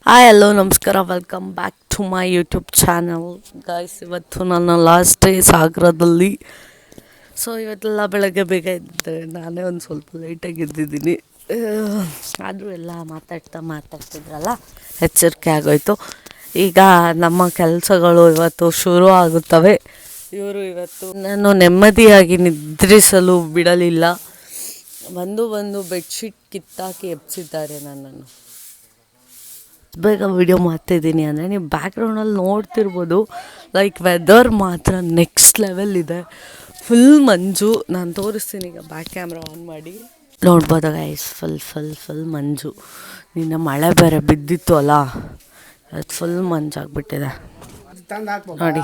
Hi hello ನಮಸ್ಕಾರ, welcome back to my YouTube channel guys. ಇವತ್ತು ನನ್ನ ಲಾಸ್ಟ್ ಡೇ ಸಾಗರದಲ್ಲಿ. ಸೊ ಇವತ್ತೆಲ್ಲ ಬೆಳಗ್ಗೆ ಬೇಗ ಇದ್ದೆ, ನಾನೇ ಒಂದು ಸ್ವಲ್ಪ ಲೇಟಾಗಿ ಎದ್ದಿದ್ದೀನಿ. ಆದರೂ ಎಲ್ಲ ಮಾತಾಡ್ತಿದ್ರಲ್ಲ, ಎಚ್ಚರಿಕೆ ಆಗೋಯ್ತು. ಈಗ ನಮ್ಮ ಕೆಲಸಗಳು ಇವತ್ತು ಶುರು ಆಗುತ್ತವೆ. ಇವರು ಇವತ್ತು ನಾನು ನೆಮ್ಮದಿಯಾಗಿ ನಿದ್ರಿಸಲು ಬಿಡಲಿಲ್ಲ. ಬಂದು ಬೆಡ್ಶೀಟ್ ಕಿತ್ತಾಕಿ ಎಬ್ಸಿದ್ದಾರೆ ನನ್ನನ್ನು. ಬೇಗ ವಿಡಿಯೋ ಮಾಡ್ತಾಯಿದ್ದೀನಿ ಅಂದರೆ ನೀವು ಬ್ಯಾಕ್ಗ್ರೌಂಡಲ್ಲಿ ನೋಡ್ತಿರ್ಬೋದು. ಲೈಕ್ ವೆದರ್ ಮಾತ್ರ ನೆಕ್ಸ್ಟ್ ಲೆವೆಲ್ ಇದೆ. ಫುಲ್ ಮಂಜು. ನಾನು ತೋರಿಸ್ತೀನಿ ಈಗ, ಬ್ಯಾಕ್ ಕ್ಯಾಮ್ರಾ ಆನ್ ಮಾಡಿ ನೋಡ್ಬೋದು ಗೈಸ್. ಫುಲ್ ಮಂಜು. ನಿನ್ನೆ ಮಳೆ ಬೇರೆ ಬಿದ್ದಿತ್ತು ಅಲ್ಲ, ಅದು ಫುಲ್ ಮಂಜಾಗ್ಬಿಟ್ಟಿದೆ ನೋಡಿ.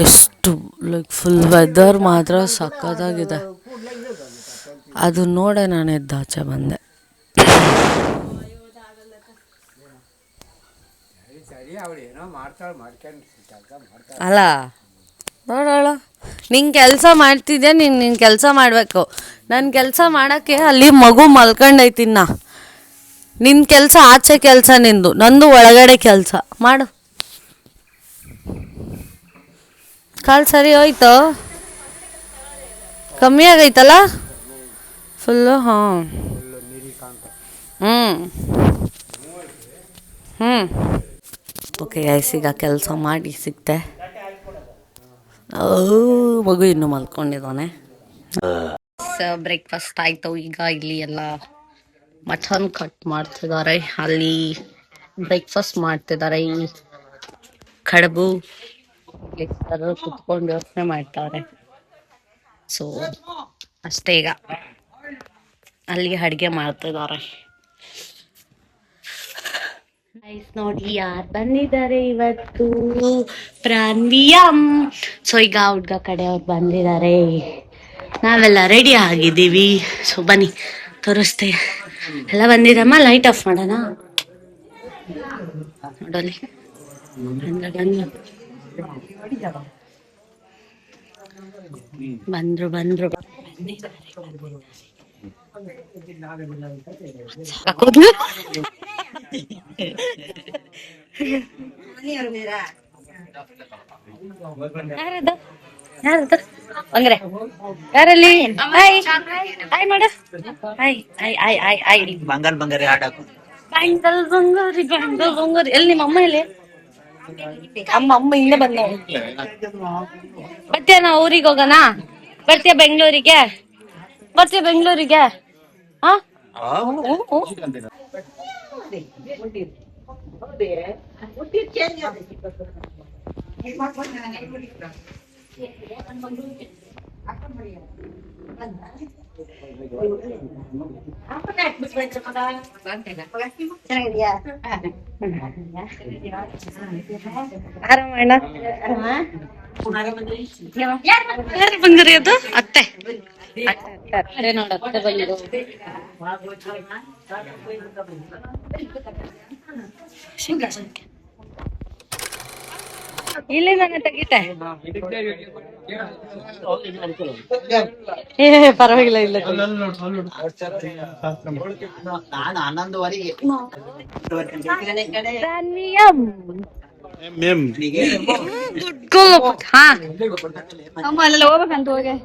ಎಷ್ಟು ಲೈಕ್ ಫುಲ್ ವೆದರ್ ಮಾತ್ರ ಸಕ್ಕತ್ತಾಗಿದೆ. ಅದು ನೋಡೇ ನಾನು ಎದ್ದಾಚೆ ಬಂದೆ. ಅಲ್ಲ ನೋಡೋಳ, ನಿಂಗೆ ಕೆಲಸ ಮಾಡ್ತಿದ್ದೆ, ನಿನ್ನ ಕೆಲಸ ಮಾಡಬೇಕು. ನನ್ನ ಕೆಲಸ ಮಾಡೋಕ್ಕೆ ಅಲ್ಲಿ ಮಗು ಮಲ್ಕೊಂಡೈತಿನ್ನ. ನಿನ್ನ ಕೆಲಸ ಆಚೆ ಕೆಲಸ, ನಂದು ಒಳಗಡೆ ಕೆಲಸ ಮಾಡು. ಕಾಲು ಸರಿ ಹೋಯ್ತು, ಕಮ್ಮಿ ಆಗೈತಲ್ಲ ಫುಲ್ಲು. ಹಾಂ ಓಕೆ ಗೈಸ್, ಈಗ ಕೆಲಸ ಮಾಡಿ ಸಿಕ್ತೆ. ಮಗು ಇನ್ನೂ ಮಲ್ಕೊಂಡಿದ್ದಾನೆ. ಬ್ರೇಕ್ಫಾಸ್ಟ್ ಆಯಿತು. ಈಗ ಇಲ್ಲಿ ಎಲ್ಲ ಮಟನ್ ಕಟ್ ಮಾಡ್ತಿದ್ದಾರೆ, ಅಲ್ಲಿ ಬ್ರೇಕ್ಫಾಸ್ಟ್ ಮಾಡ್ತಿದ್ದಾರೆ. ಈ ಕಡುಬು ಕುತ್ಕೊಂಡು ಯೋಚನೆ ಮಾಡ್ತಾರೆ. ಸೊ ಅಷ್ಟೇ, ಈಗ ಅಲ್ಲಿ ಅಡುಗೆ ಮಾಡ್ತಿದ್ದಾರೆ. ನೋಡಿ ಯಾರು ಬಂದಿದ್ದಾರೆ ಇವತ್ತು, ಪ್ರಾನ್ವಿಯಂ. ಸೊ ಈಗ ಹುಡ್ಗ ಕಡೆಯವ್ರು ಬಂದಿದ್ದಾರೆ, ನಾವೆಲ್ಲ ರೆಡಿ ಆಗಿದ್ದೀವಿ. ಸೊ ಬನ್ನಿ ತೋರಿಸ್ತೆ. ಎಲ್ಲ ಬಂದಿರಮ್ಮ, ಲೈಟ್ ಆಫ್ ಮಾಡೋಣ. ನೋಡಲಿ ಬಂದ್ರು ಹಂಗ್ರೆ ಯಾರಲ್ಲಿ ಹಾಯ್ ಮಾಡ. ಬಂಗಾರಿ ಎಲ್ಲಿ ನಿಮ್ಮ ಅಮ್ಮ? ಎಲ್ಲಿ ಅಮ್ಮ ಹಿಂದೆ ಬಂದ. ಬರ್ತೀಯ? ನಾ ಊರಿಗೆ ಹೋಗೋಣ. ಬರ್ತೀಯ ಬೆಂಗಳೂರಿಗೆ? ಹಾ ಆರಾಮಣ್ಣ. ಯಾರು ಬಂದ್ರಿ? ಅದು ಅತ್ತೆ ನೋಡ, ಅತ್ತೆ ಬಂದಿರು. ಇಲ್ಲಿ ನಾನು ತೆಗಿತೆ. ಪರವಾಗಿಲ್ಲ, ಇಲ್ಲ ಅಮ್ಮ ಅಲ್ಲೆಲ್ಲ ಹೋಗ್ಬೇಕಂತ ಹೋಗಿ.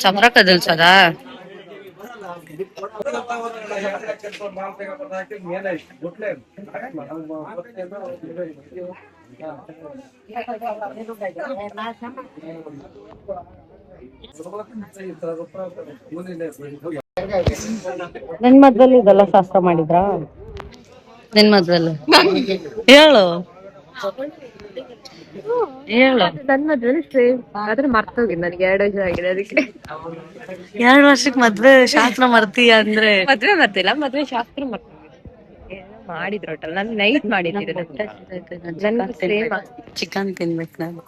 ಚಮರ ಕದಲ್ಸದಾ? ನಿನ್ ಮದ್ವೆಲ್ಲಿ ಇದೆಲ್ಲ ಶಾಸ್ತ್ರ ಮಾಡಿದ್ರಾ? ನಿನ್ ಮದ್ವೆಲ್ಲಿ ಹೇಳು. ಹೇಳು. ನನ್ನ ಮದ್ವೆಲಿ ಸೇಮ್ ಆದ್ರೆ ಮರ್ತೋಗಿದೆ ನನಗೆ 2 ವರ್ಷ ಆಗಿದೆ ಅದಕ್ಕೆ. 2 ವರ್ಷಕ್ಕೆ ಮದ್ವೆ ಶಾಸ್ತ್ರ ಮರ್ತೀಯ ಅಂದ್ರೆ ಮದ್ವೆ ಮರ್ತಿಲ್ಲ, ಮದ್ವೆ ಶಾಸ್ತ್ರ ಮರ್ತೋಗಿದೆ. ಏನೋ ಮಾಡಿದ್ರು ಒಟ್ಟಲ್ಲಿ ನಾನು ನೈಟ್ ಮಾಡಿದ್ದೆ. ನನ್ಗೆ ಸೇಮ್. ಚಿಕನ್ ತಿನ್ಬೇಕು ನಾನು.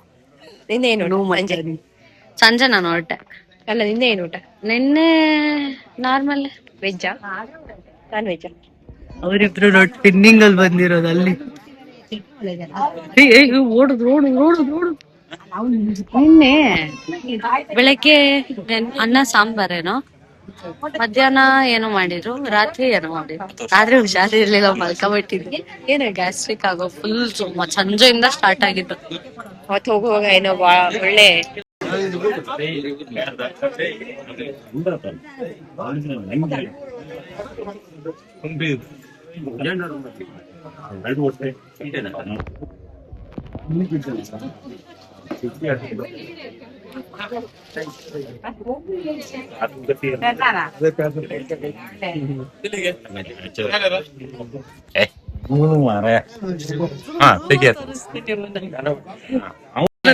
ನಿನ್ನೇನು ನೋ ಊಟ ಸಂಜೆ? ಮಟನ್. ಸಂಜೆ ನಾನು ಹೊರಟೆ. ಅಲ್ಲ ನಿನ್ನೆ ಏನು ಊಟ? ನಿನ್ನೆ ನಾರ್ಮಲ್ ವೆಜ್ಜಾ ನಾನ್ ವೆಜ್ಜಾ? ಅವರಿಬ್ರು ನೋಡಿ ಪಿನ್ನಿಂಗ್ ಅಲ್ಲಿ ಬಂದಿರೋದು ಅಲ್ಲಿ. ಓಡುದು ಓಡುದು ಓಡುದು ಓಡುದು. ನಿನ್ನೆ ಬೆಳಗ್ಗೆ ಅನ್ನ ಸಾಂಬಾರೇನೋ, ಮಧ್ಯಾಹ್ನ ಏನೋ ಮಾಡಿದ್ರು, ರಾತ್ರಿ ಏನೋ ಮಾಡಿದ್ರು. ಆದ್ರೆ ಹುಷಾರಿರ್ಲಿಲ್ಲ, ಮಲ್ಕೊಂಬಿಟ್ಟಿದ್ವಿ. ಏನ ಗ್ಯಾಸ್ಟ್ರಿಕ್ ಆಗೋ ಫುಲ್ ಸಂಜೆಯಿಂದ ಸ್ಟಾರ್ಟ್ ಆಗಿದ್ದು. ಅವತ್ತು ಹೋಗುವಾಗ ಏನೋ ಒಳ್ಳೆ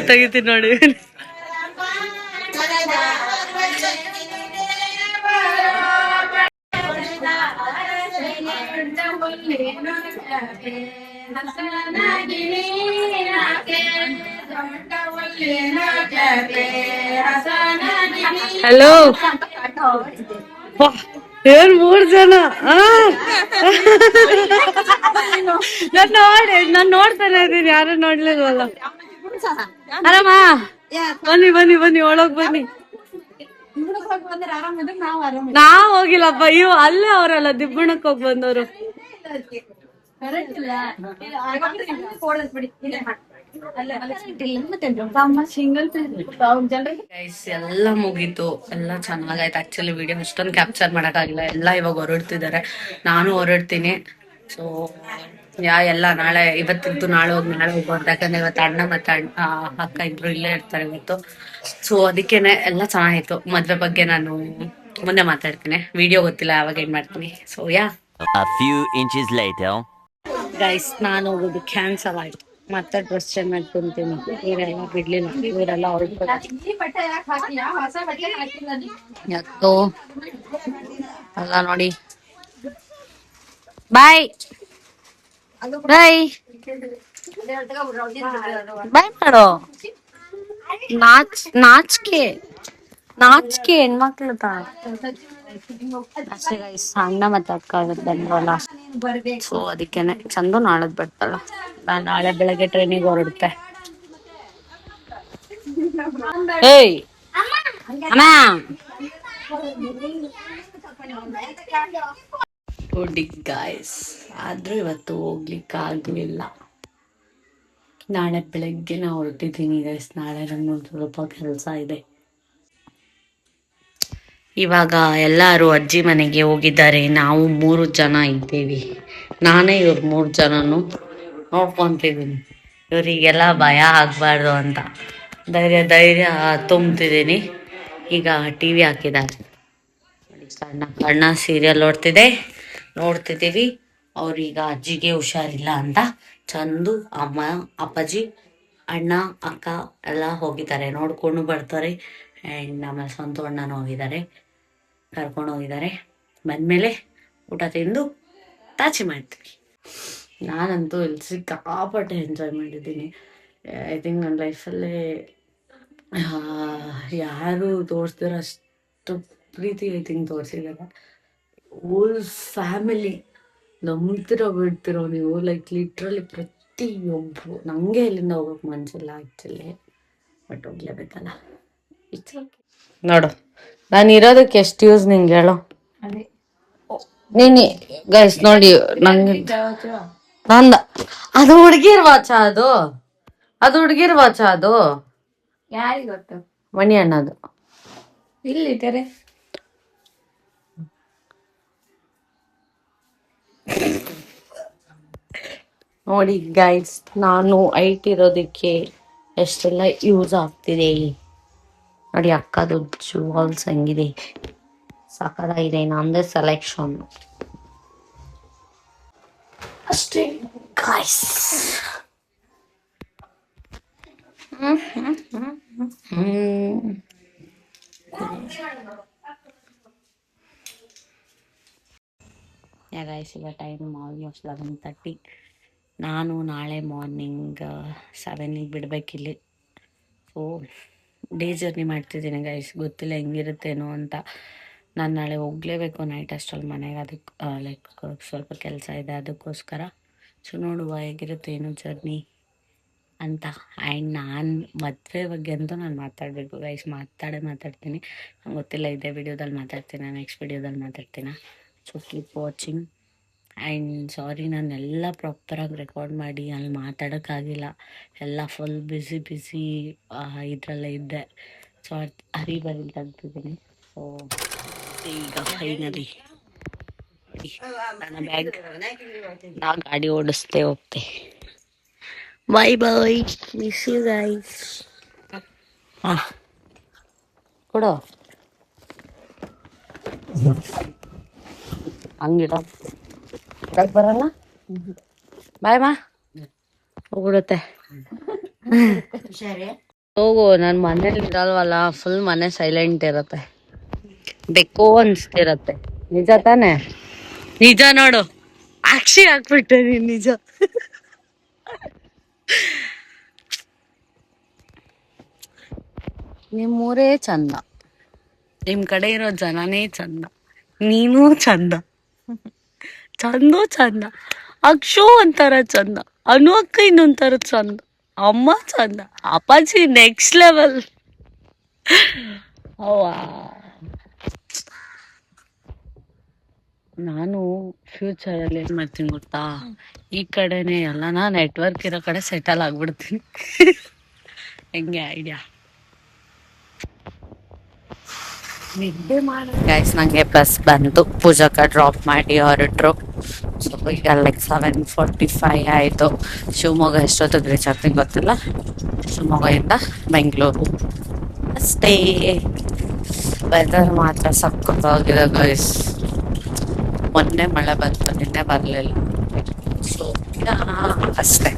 ತೆಗಿತೀನಿ ನೋಡಿ. ಹಲೋ, ಏನ್ 3 ಜನ? ನಾನ್ ನೋಡ್ತಾನೆ ಇದೀನಿ, ಯಾರು ನೋಡ್ಲಿಲ್ವಲ್ಲ. ಆರಾಮ, ಬನ್ನಿ ಬನ್ನಿ ಬನ್ನಿ, ಒಳಗ್ ಬನ್ನಿ. ನಾವ್ ಹೋಗಿಲ್ಲಪ್ಪ, ಇವ್ ಅಲ್ಲೇ ಅವರಲ್ಲ, ದಿಬ್ಬಣಕ್ ಹೋಗಿ ಬಂದವರು. ಎಲ್ಲ ಮುಗೀತು, ಎಲ್ಲ ಚೆನ್ನಾಗಾಯ್ತು. ಆಕ್ಚುಲಿ ವಿಡಿಯೋ ಅಷ್ಟೊಂದು ಕ್ಯಾಪ್ಚರ್ ಮಾಡಕ್ಕಾಗಿಲ್ಲ, ಎಲ್ಲ ಇವಾಗ ಹೊರಡ್ತಿದ್ದಾರೆ, ನಾನು ಹೊರಡ್ತೀನಿ. ಸೊ ಎಲ್ಲ ನಾಳೆ, ಇವತ್ತಿದ್ದು ನಾಳೆ ಹೋಗ್ಬಾರ್ದು, ಯಾಕಂದ್ರೆ ಇವತ್ತು ಅಣ್ಣ ಮತ್ತೆ ಅಕ್ಕ ಇಬ್ರು ಇಲ್ಲೇ ಇರ್ತಾರೆ ಇವತ್ತು. ಸೊ ಅದಕ್ಕೇನೆ ಎಲ್ಲ ಚೆನ್ನಾಗಿತ್ತು. ಮದ್ವೆ ಬಗ್ಗೆ ನಾನು ಮುಂದೆ ಮಾತಾಡ್ತೀನಿ, ವಿಡಿಯೋ ಗೊತ್ತಿಲ್ಲ ಯಾವಾಗ ಏನ್ ಮಾಡ್ತೀನಿ. So A few inches later. Guys, ನಾನು ಹೋಗೋದು ಕ್ಯಾನ್ಸಲ್ ಆಯ್ತು. ಮತ್ತೆ ಡ್ರೆಸ್ ಚೇಂಜ್ ಮಾಡ್ಕೊಂತೀನಿ. ಇವರೆಲ್ಲ ಬಿಡ್ಲಿಲ್ಲ, ಇವರೆಲ್ಲ ಎತ್ತು ಎಲ್ಲ ನೋಡಿ. ಬಾಯ್ ಬಾಯ್ ಬಾಯ್ ಮಾಡೋ. ನಾಚಿಕೆ ಹೆಣ್ಮಕ್ಳು ಅಷ್ಟೇ ಗೈಸ್. ಅಣ್ಣ ಮತ್ತೆ ಅಕ್ಕ ಬಂದ್ರಲ್ಲ, ಸೊ ಅದಕ್ಕೇನೆ. ಚಂದು ನಾಳದ್ ಬರ್ತಾಳ, ನಾಳೆ ಬೆಳಗ್ಗೆ ಟ್ರೈನಿಗೆ ಹೊರಡುತ್ತೆ. ಏಯ್ ಅಮ್ಮ, ನೋಡಿ ಗಾಯ್ಸ್, ಆದ್ರೂ ಇವತ್ತು ಹೋಗ್ಲಿಕ್ಕೆ ಆಗ್ಲಿಲ್ಲ. ನಾಳೆ ಬೆಳಗ್ಗೆ ನಾ ಹೊರಟಿದ್ದೀನಿ ಗೈಸ್. ನಾಳೆ ನಂಗೊಂದು ಸ್ವಲ್ಪ ಕೆಲಸ ಇದೆ. ಇವಾಗ ಎಲ್ಲರೂ ಅಜ್ಜಿ ಮನೆಗೆ ಹೋಗಿದ್ದಾರೆ, ನಾವು 3 ಜನ ಇದ್ದೀವಿ. ನಾನೇ ಇವ್ರು 3 ಜನನು ನೋಡ್ಕೊಂತಿದ್ದೀನಿ. ಇವರಿಗೆಲ್ಲ ಭಯ ಆಗ್ಬಾರ್ದು ಅಂತ ಧೈರ್ಯ ತುಂಬ್ತಿದ್ದೀನಿ. ಈಗ TV ಹಾಕಿದ್ದಾರೆ, ಕಣ್ಣ ಸೀರಿಯಲ್ ನೋಡ್ತಿದ್ದೀವಿ. ಅವ್ರೀಗ ಅಜ್ಜಿಗೆ ಹುಷಾರಿಲ್ಲ ಅಂತ ಚಂದು, ಅಮ್ಮ, ಅಪ್ಪಾಜಿ, ಅಣ್ಣ, ಅಕ್ಕ ಎಲ್ಲ ಹೋಗಿದ್ದಾರೆ, ನೋಡ್ಕೊಂಡು ಬರ್ತಾರೆ. ಆ್ಯಂಡ್ ಆಮೇಲೆ ಸ್ವಂತ ಅಣ್ಣನೂ ಕರ್ಕೊಂಡು ಹೋಗಿದ್ದಾರೆ. ಬಂದಮೇಲೆ ಊಟ ತಿಂದು ತಾಚಿ ಮಾಡ್ತೀವಿ. ನಾನಂತೂ ಇಲ್ಲಿ ಸಿಕ್ಕಾಪಟ್ಟೆ ಎಂಜಾಯ್ ಮಾಡಿದ್ದೀನಿ. ಐ ಥಿಂಕ್ ನನ್ನ ಲೈಫಲ್ಲೇ ಯಾರು ತೋರಿಸ್ದಿರೋ ಅಷ್ಟು ಪ್ರೀತಿ ಐ ಥಿಂಕ್ ತೋರಿಸಿದ್ದಾರೆ. ಓಲ್ ಫ್ಯಾಮಿಲಿ ಬಿಡ್ತಿರೋ ನೀವು, ಲೈಕ್ ಲಿಟ್ರಲಿ ಪ್ರತಿಯೊಬ್ಬರು. ನನಗೆ ಇಲ್ಲಿಂದ ಹೋಗೋಕೆ ಮನಸ್ಸಿಲ್ಲ ಆ್ಯಕ್ಚುಲಿ, ಬಟ್ ಹೋಗ್ಲೇಬೇಕಲ್ಲ. ನೋಡು, ನಾನು ಇರೋದಕ್ಕೆ ಎಷ್ಟು ಯೂಸ್ ನಿಂಗೆ ಹೇಳೋ. ನೀನು ಗೈಸ್ ನೋಡಿ, ನಂಗೆ ಅದು ಹುಡುಗಿರ್ ವಾಚ, ಅದು ಹುಡುಗಿರ್ ವಾಚ, ಅದು ಯಾರಿಗೆ ಗೊತ್ತು? ಮಣಿ ಅಣ್ಣದು. ಇಲ್ಲಿ ತೆರೆ ನೋಡಿ ಗೈಸ್, ನಾನು ಐಟ್ ಇರೋದಕ್ಕೆ ಎಷ್ಟೆಲ್ಲ ಯೂಸ್ ಆಗ್ತಿದೆ ನೋಡಿ. ಅಕ್ಕದು ಜುವೆಲ್ಸ್ ಹೆಂಗಿದೆ, ಸಕತ್ತಾಗಿದೆ. ನಮ್ಮದೇ ಸೆಲೆಕ್ಷನ್ ಅಷ್ಟೇ ಗೈಸ್. ಗೈಸ್ ಈಗ ಟೈಮ್ ಆಲ್ಮೋಸ್ಟ್ 11:30. ನಾನು ನಾಳೆ ಮಾರ್ನಿಂಗ್ 7ಗೆ ಬಿಡಬೇಕಿಲ್ಲಿ. ಸೊ ಡೇ ಜರ್ನಿ ಮಾಡ್ತಿದ್ದೀನಿ ಗೈಸ್, ಗೊತ್ತಿಲ್ಲ ಹೆಂಗಿರುತ್ತೇನೋ ಅಂತ. ನಾನು ನಾಳೆ ಹೋಗಲೇಬೇಕು ನೈಟ್ ಅಷ್ಟರಲ್ಲಿ ಮನೆಗೆ, ಅದಕ್ಕೆ ಲೈಕ್ ಸ್ವಲ್ಪ ಕೆಲಸ ಇದೆ ಅದಕ್ಕೋಸ್ಕರ. ಸೊ ನೋಡುವ ಹೇಗಿರುತ್ತೆ ಏನು ಜರ್ನಿ ಅಂತ. ಆ್ಯಂಡ್ ನಾನು ಮದುವೆ ಬಗ್ಗೆ ಅಂತೂ ನಾನು ಮಾತಾಡಬೇಕು ಗೈಸ್, ಮಾತಾಡ್ತೀನಿ. ನಂಗೆ ಗೊತ್ತಿಲ್ಲ ಇದೇ ವಿಡಿಯೋದಲ್ಲಿ ಮಾತಾಡ್ತೀನಿ, ನೆಕ್ಸ್ಟ್ ವಿಡಿಯೋದಲ್ಲಿ ಮಾತಾಡ್ತೀನಿ. So keep watching. And sorry, ನಾನೆಲ್ಲ ಪ್ರಾಪರಾಗಿ ರೆಕಾರ್ಡ್ ಮಾಡಿ ಅಲ್ಲಿ ಮಾತಾಡೋಕ್ಕಾಗಿಲ್ಲ, ಎಲ್ಲ ಫುಲ್ ಬ್ಯುಸಿ ಇದರಲ್ಲೇ ಇದ್ದೆ. ಸೊ ಹರಿಬರಿ ತೆಗ್ದಿದ್ದೀನಿ. ಸೊ ಈಗ ಫೈನಲಿ ನನ್ನ ಬ್ಯಾಗ್ ನಾ ಗಾಡಿ ಓಡಿಸ್ತೆ ಹೋಗ್ತೆ. Bye bye, miss you guys. ಹಾಂ ಕೊಡು ಹಂಗಿಡ ಬರಲ್ಲ. ಬಾಯ್ ಮಾ, ಹೋಗ್ಬಿಡುತ್ತೆ. ಹೋಗು, ನನ್ನ ಮನೇಲಿ ಇರಲ್ವಲ್ಲ, ಫುಲ್ ಮನೆ ಸೈಲೆಂಟ್ ಇರುತ್ತೆ, ಬೆಕ್ಕೋ ಅನ್ಸ್ತಿರತ್ತೆ. ನಿಜ ತಾನೆ? ನಿಜ ನೋಡು, ಅಕ್ಷಿ ಹಾಕ್ಬಿಟ್ಟೆ ನೀನ್. ನಿಜ. ನಿಮ್ಮೂರೇ ಚಂದ, ನಿಮ್ ಕಡೆ ಇರೋ ಜನನೇ ಚಂದ, ನೀನೂ ಚಂದ, ಚಂದ. ಅಕ್ಷು ಒಂಥರ ಚಂದ, ಅನು ಅಕ್ಕ ಇನ್ನೊಂಥರ ಚಂದ, ಅಮ್ಮ ಚಂದ, ಅಪ್ಪಾಜಿ ನೆಕ್ಸ್ಟ್ ಲೆವೆಲ್. ಅವ್ವಾ, ನಾನು ಫ್ಯೂಚರಲ್ಲಿ ಏನು ಮಾಡ್ತೀನಿ ಗೊತ್ತಾ, ಈ ಕಡೆನೇ ಎಲ್ಲ ನಾ ನೆಟ್ವರ್ಕ್ ಇರೋ ಕಡೆ ಸೆಟಲ್ ಆಗ್ಬಿಡ್ತೀನಿ. ಹೆಂಗೆ ಐಡಿಯಾ? ನಿದ್ದೆ ಮಾಡಿ ಗೈಸ್, ನನಗೆ ಬಸ್ ಬಂತು, ಪೂಜಾಕ ಡ್ರಾಪ್ ಮಾಡಿ ಹೊರಟ್ರು. ಸೊ ಈಗ ಲೈಕ್ 7:45 ಆಯಿತು. ಶಿವಮೊಗ್ಗ ಎಷ್ಟೊತ್ತಿಗೆ ರೀಚ್ ಆಗ್ತೀನಿ ಗೊತ್ತಿಲ್ಲ. ಶಿವಮೊಗ್ಗದಿಂದ ಬೆಂಗಳೂರು ಅಷ್ಟೇ. ವೆದರ್ ಮಾತ್ರ ಸಕ್ಕತ್ತಾಗಿದೆ ಗೈಸ್. ಮೊನ್ನೆ ಮಳೆ ಬಂತು, ನಿನ್ನೆ ಬರಲಿಲ್ಲ. ಸೊ ಅಷ್ಟೇ.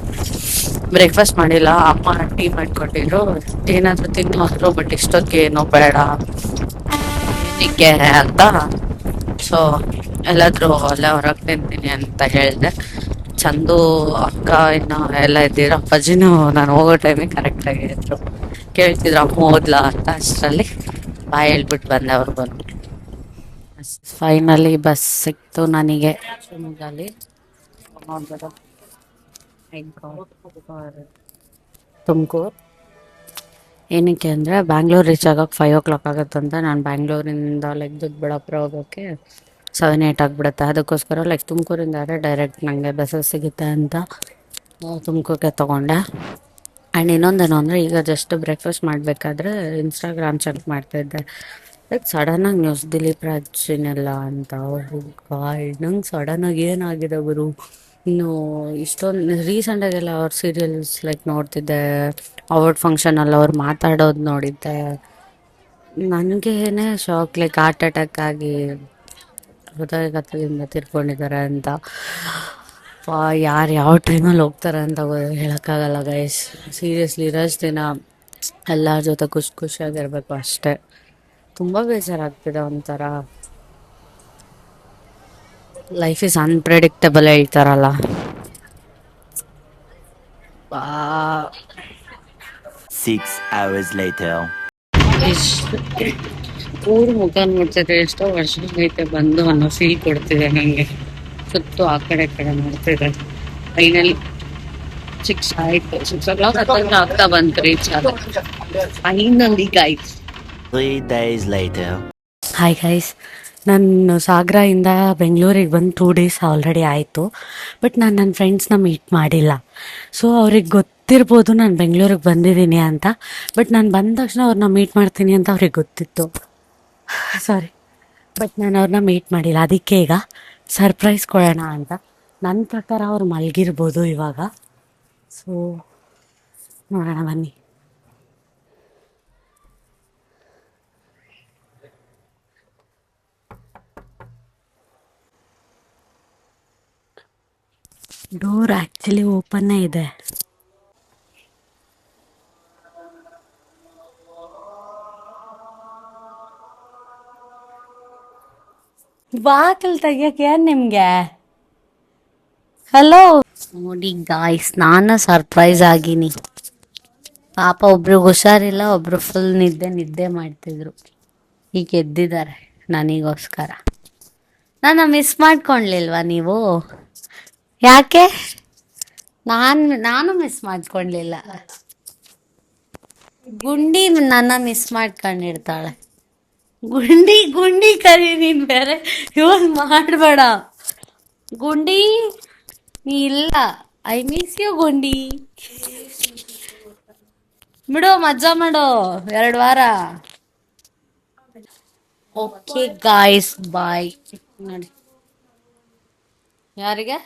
ಬ್ರೇಕ್ಫಾಸ್ಟ್ ಮಾಡಿಲ್ಲ, ಅಮ್ಮ ಟೀ ಮಾಡಿಕೊಟ್ಟಿದ್ರು, ಏನಾದರೂ ತಿನ್ನೋದ್ರು. ಬಟ್ ಇಷ್ಟೊತ್ತಿಗೆ ಏನೋ ಬೇಡ ನಿಕ್ಕೆ ಅಂತ. ಸೊ ಎಲ್ಲಾದರೂ ಅಲ್ಲೇ ಹೊರಗೆ ತಿಂತೀನಿ ಅಂತ ಹೇಳಿದೆ. ಚಂದು ಅಕ್ಕ ಇನ್ನು ಎಲ್ಲ ಇದ್ದೀರ, ಅಪ್ಪಾಜಿನೂ ನಾನು ಹೋಗೋ ಟೈಮಿಗೆ ಕರೆಕ್ಟಾಗಿ ಇದ್ರು. ಕೇಳ್ತಿದ್ರು ಅಮ್ಮ ಹೋದ್ಲಾ ಅಂತ. ಅಷ್ಟರಲ್ಲಿ ಬಾಯ್ ಹೇಳ್ಬಿಟ್ಟು ಬಂದೆ ಅವ್ರಿಗೂ. ಫೈನಲಿ ಬಸ್ ಸಿಕ್ತು ನನಗೆ ಶಿವಮೊಗ್ಗದಲ್ಲಿ. ತುಮಕೂರು ಏನಕ್ಕೆ ಅಂದರೆ ಬ್ಯಾಂಗ್ಳೂರು ರೀಚ್ ಆಗೋಕ್ಕೆ 5 o'clock ಆಗುತ್ತಂತ. ನಾನು ಬ್ಯಾಂಗ್ಳೂರಿಂದ ಲೈಕ್ ದೊಡ್ಡಬಳ್ಳಾಪುರ ಹೋಗೋಕ್ಕೆ 7-8 ಆಗಿಬಿಡುತ್ತೆ. ಅದಕ್ಕೋಸ್ಕರ ಲೈಕ್ ತುಮಕೂರಿಂದ ಡೈರೆಕ್ಟ್ ನನಗೆ ಬಸ್ಸಸ್ ಸಿಗುತ್ತೆ ಅಂತ ತುಮಕೂರಿಗೆ ತೊಗೊಂಡೆ. ಆ್ಯಂಡ್ ಇನ್ನೊಂದೇನು ಅಂದರೆ, ಈಗ ಜಸ್ಟ್ ಬ್ರೇಕ್ಫಾಸ್ಟ್ ಮಾಡಬೇಕಾದ್ರೆ ಇನ್ಸ್ಟಾಗ್ರಾಮ್ ಚೆಕ್ ಮಾಡ್ತಾಯಿದ್ದೆ. ಲೈಕ್ ಸಡನ್ನಾಗಿ ನ್ಯೂಸ್ ದಿಲೀಪ್ ರಾಜ್ನೆಲ್ಲ ಅಂತ. ನಂಗೆ ಸಡನ್ನಾಗಿ ಏನಾಗಿದೆ ಗುರು. ಇನ್ನು ಇಷ್ಟೊಂದು ರೀಸೆಂಟಾಗೆಲ್ಲ ಅವ್ರ ಸೀರಿಯಲ್ಸ್ ಲೈಕ್ ನೋಡ್ತಿದ್ದೆ, ಅವಾರ್ಡ್ ಫಂಕ್ಷನಲ್ಲಿ ಅವ್ರು ಮಾತಾಡೋದು ನೋಡಿದ್ದೆ. ನನಗೇನೆ ಶಾಕ್, ಲೈಕ್ ಹಾರ್ಟ್ ಅಟ್ಯಾಕ್ ಆಗಿ ಹೃದಯಘಾತದಿಂದ ತೀರ್ಕೊಂಡಿದ್ದಾರೆ ಅಂತ. ಯಾರು ಯಾವ ಟೈಮಲ್ಲಿ ಹೋಗ್ತಾರೆ ಅಂತ ಹೇಳೋಕ್ಕಾಗಲ್ಲ ಗೈಸ್. ಸೀರಿಯಸ್ಲಿ ಇರೋಷ್ಟು ದಿನ ಎಲ್ಲರ ಜೊತೆ ಖುಷಿಯಾಗಿರ್ಬೇಕು ಅಷ್ಟೇ. ತುಂಬ ಬೇಜಾರಾಗ್ತಿದೆ ಒಂಥರ. ಲೈಫ್ ಈಸ್ ಅನ್ಪ್ರೆಡಿಕ್ಟಬಲ್ ಹೇಳ್ತಾರಲ್ಲ. 6 hours later. ಊರು ಮುಖ ನೋಡ್ತಿದ್ರೆ ಎಷ್ಟೋ ವರ್ಷ ಐತೆ ಬಂದು ಅನ್ನೋ ಫೀಲ್ ಕೊಡ್ತಿದೆ ನನಗೆ. ಸುತ್ತು ಆ ಕಡೆ ನೋಡ್ತಿದೆ. ಫೈನಲಿ 6 ಆಯ್ತು, 6 o'clock ಆಗ್ತಾ ಬಂತು ರೀಚ್ ಆದ. Finally guys. 3 days later. Hi guys, ನಾನು ಸಾಗರದಿಂದ ಬೆಂಗಳೂರಿಗೆ ಬಂದು 2 days ಆಲ್ರೆಡಿ ಆಯಿತು. ಬಟ್ ನಾನು ನನ್ನ ಫ್ರೆಂಡ್ಸ್ನ ಮೀಟ್ ಮಾಡಿಲ್ಲ. ಸೊ ಅವ್ರಿಗೆ ಗೊತ್ತಿರ್ಬೋದು ನಾನು ಬೆಂಗಳೂರಿಗೆ ಬಂದಿದ್ದೀನಿ ಅಂತ. ಬಟ್ ನಾನು ಬಂದ ತಕ್ಷಣ ಅವ್ರನ್ನ ಮೀಟ್ ಮಾಡ್ತೀನಿ ಅಂತ ಅವ್ರಿಗೆ ಗೊತ್ತಿತ್ತು. ಸಾರಿ, ಬಟ್ ನಾನು ಅವ್ರನ್ನ ಮೀಟ್ ಮಾಡಿಲ್ಲ. ಅದಕ್ಕೆ ಈಗ ಸರ್ಪ್ರೈಸ್ ಕೊಡೋಣ ಅಂತ. ನನ್ನ ಪ್ರಕಾರ ಅವ್ರು ಮಲಗಿರ್ಬೋದು ಇವಾಗ. ಸೊ ನೋಡೋಣ ಬನ್ನಿ. ಡೋರ್ ಆ್ಯಕ್ಚುಲಿ ಓಪನ್ನೇ ಇದೆ. ಬಾಕಲ್ ತೆಗಿಯಕ್ಕೆ ಏನ್ ನಿಮ್ಗೆ? ಹಲೋ ನೋಡಿ ಗಾಯ್ಸ್, ನಾನು ಸರ್ಪ್ರೈಸ್ ಆಗಿನಿ. ಪಾಪ ಒಬ್ರಿಗೆ ಹುಷಾರಿಲ್ಲ, ಒಬ್ರು ಫುಲ್ ನಿದ್ದೆ ಮಾಡ್ತಿದ್ರು. ಈಗ ಎದ್ದಿದ್ದಾರೆ ನನಗೋಸ್ಕರ. ಮಿಸ್ ಮಾಡ್ಕೊಳ್ಲಿಲ್ವಾ ನೀವು? ಯಾಕೆ? ನಾನು ಮಿಸ್ ಮಾಡ್ಕೊಳ್ಲಿಲ್ಲ. ಗುಂಡಿ ನನ್ನ ಮಿಸ್ ಮಾಡ್ಕೊಂಡಿರ್ತಾಳೆ. ಗುಂಡಿ ಕರಿ, ನೀನ್ ಬೇರೆ ಇವಾಗ ಮಾಡಬೇಡ. ಗುಂಡಿ ನೀ ಇಲ್ಲ. ಐ ಮಿಸ್ ಯು ಗುಂಡಿ. ಬಿಡು, ಮಜಾ ಮಾಡು 2 ವಾರ. ಓಕೆ ಗಾಯ್ಸ್, ಬಾಯ್. ನೋಡಿ ಯಾರಿಗೆ